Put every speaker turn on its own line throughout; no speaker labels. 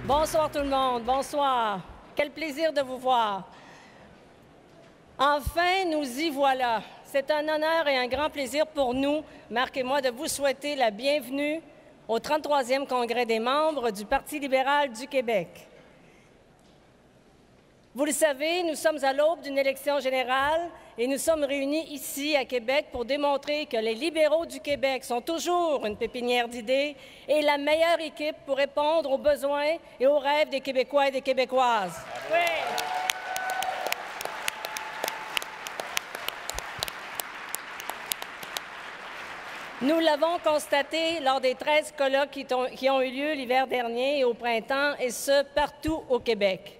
Bonsoir tout le monde, bonsoir. Quel plaisir de vous voir. Enfin, nous y voilà. C'est un honneur et un grand plaisir pour nous, Marc et moi, de vous souhaiter la bienvenue au 33e Congrès des membres du Parti libéral du Québec. Vous le savez, nous sommes à l'aube d'une élection générale et nous sommes réunis ici à Québec pour démontrer que les libéraux du Québec sont toujours une pépinière d'idées et la meilleure équipe pour répondre aux besoins et aux rêves des Québécois et des Québécoises. Oui. Nous l'avons constaté lors des 13 colloques qui ont eu lieu l'hiver dernier et au printemps, et ce, partout au Québec.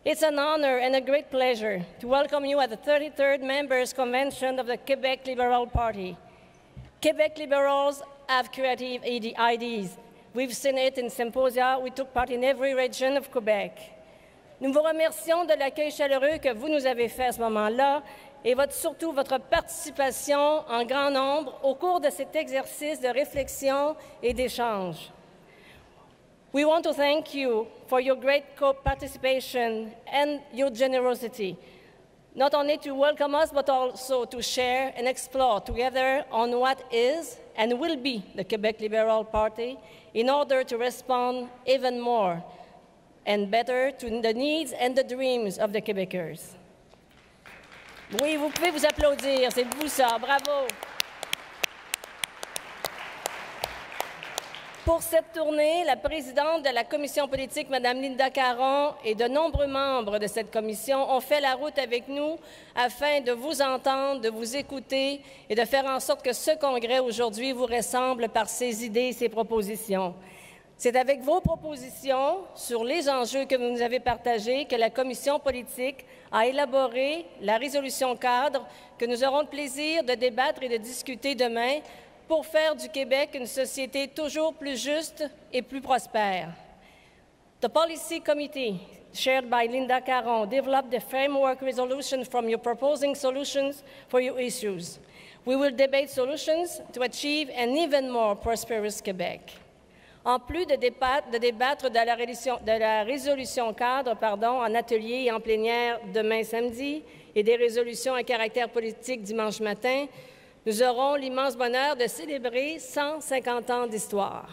It's an honor and a great pleasure to welcome you at the 33rd Members' Convention of the Quebec Liberal Party. Quebec Liberals have creative ideas. We've seen it in symposia. We took part in every region of Quebec. Nous vous remercions de l'accueil chaleureux que vous nous avez fait à ce moment-là et surtout votre participation en grand nombre au cours de cet exercice de réflexion et d'échange. We want to thank you for your great participation and your generosity, not only to welcome us, but also to share and explore together on what is and will be the Quebec Liberal Party in order to respond even more and better to the needs and the dreams of the Québécois. Oui, vous pouvez vous applaudir, c'est vous ça, bravo! Pour cette tournée, la présidente de la commission politique, Mme Linda Caron, et de nombreux membres de cette commission ont fait la route avec nous afin de vous entendre, de vous écouter et de faire en sorte que ce congrès aujourd'hui vous ressemble par ses idées et ses propositions. C'est avec vos propositions sur les enjeux que vous nous avez partagés que la commission politique a élaboré la résolution cadre que nous aurons le plaisir de débattre et de discuter demain pour faire du Québec une société toujours plus juste et plus prospère. The Policy Committee, chaired by Linda Caron, developed the framework resolution from your proposing solutions for your issues. We will debate solutions to achieve an even more prosperous Quebec. En plus de débattre de la résolution cadre en atelier et en plénière demain samedi et des résolutions à caractère politique dimanche matin, nous aurons l'immense bonheur de célébrer 150 ans d'histoire.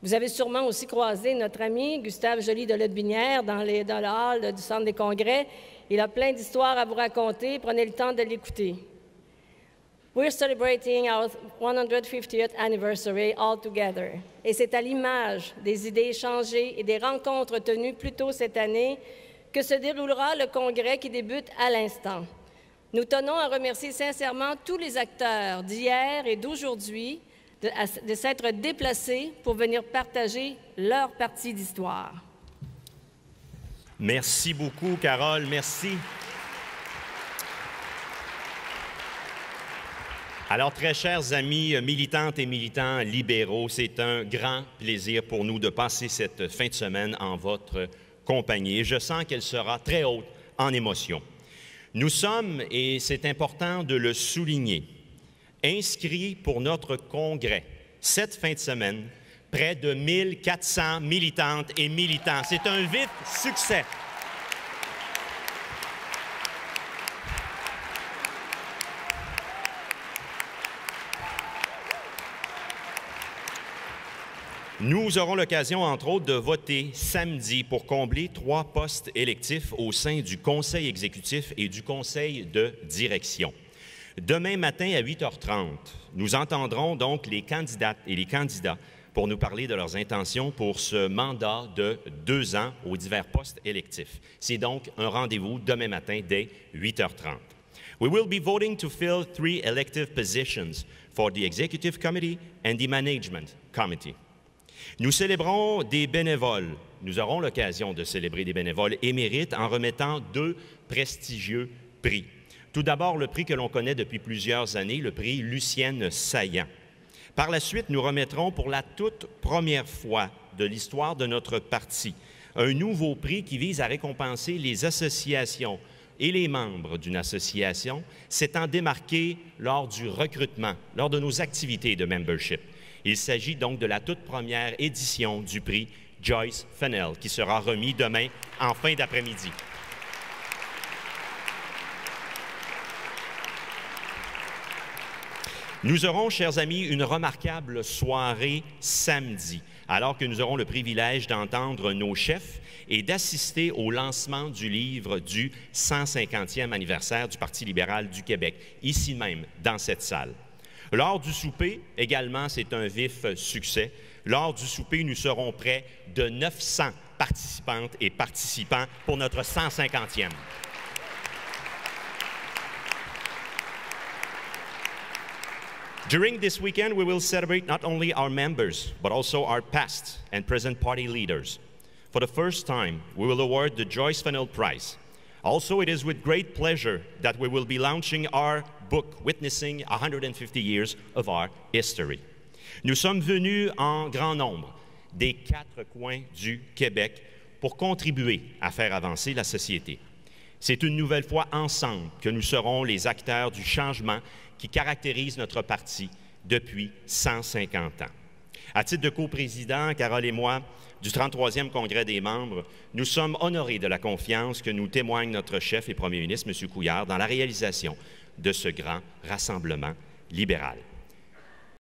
Vous avez sûrement aussi croisé notre ami Gustave Joly de Lotbinière dans le hall du Centre des congrès. Il a plein d'histoires à vous raconter. Prenez le temps de l'écouter. We're celebrating our 150th anniversary all together. Et c'est à l'image des idées échangées et des rencontres tenues plus tôt cette année que se déroulera le congrès qui débute à l'instant. Nous tenons à remercier sincèrement tous les acteurs d'hier et d'aujourd'hui de s'être déplacés pour venir partager leur partie d'histoire.
Merci beaucoup, Carole. Merci. Alors, très chers amis militantes et militants libéraux, c'est un grand plaisir pour nous de passer cette fin de semaine en votre compagnie. Je sens qu'elle sera très haute en émotion. Nous sommes, et c'est important de le souligner, inscrits pour notre congrès cette fin de semaine, près de 1400 militantes et militants. C'est un vif succès. Nous aurons l'occasion, entre autres, de voter samedi pour combler 3 postes électifs au sein du Conseil exécutif et du Conseil de direction. Demain matin à 8h30, nous entendrons donc les candidates et les candidats pour nous parler de leurs intentions pour ce mandat de 2 ans aux divers postes électifs. C'est donc un rendez-vous demain matin dès 8h30. We will be voting to fill 3 elective positions for the Executive Committee and the Management Committee. Nous célébrons des bénévoles. Nous aurons l'occasion de célébrer des bénévoles émérites en remettant 2 prestigieux prix. Tout d'abord, le prix que l'on connaît depuis plusieurs années, le prix Lucienne Saillant. Par la suite, nous remettrons pour la toute première fois de l'histoire de notre parti un nouveau prix qui vise à récompenser les associations et les membres d'une association s'étant démarqués lors du recrutement, lors de nos activités de membership. Il s'agit donc de la toute première édition du prix Joyce Fennell, qui sera remis demain en fin d'après-midi. Nous aurons, chers amis, une remarquable soirée samedi, alors que nous aurons le privilège d'entendre nos chefs et d'assister au lancement du livre du 150e anniversaire du Parti libéral du Québec, ici même, dans cette salle. Lors du souper, également, c'est un vif succès. Lors du souper, nous serons près de 900 participantes et participants pour notre 150e. During this weekend, we will celebrate not only our members, but also our past and present party leaders. For the first time, we will award the Joyce Fennell Prize. Also, it is with great pleasure that we will be launching our book, Witnessing 150 Years of Our History. Nous sommes venus en grand nombre des 4 coins du Québec pour contribuer à faire avancer la société. C'est une nouvelle fois ensemble que nous serons les acteurs du changement qui caractérise notre parti depuis 150 ans. À titre de coprésident, Carole et moi, du 33e Congrès des membres, nous sommes honorés de la confiance que nous témoigne notre chef et premier ministre, M. Couillard, dans la réalisation de ce grand rassemblement libéral.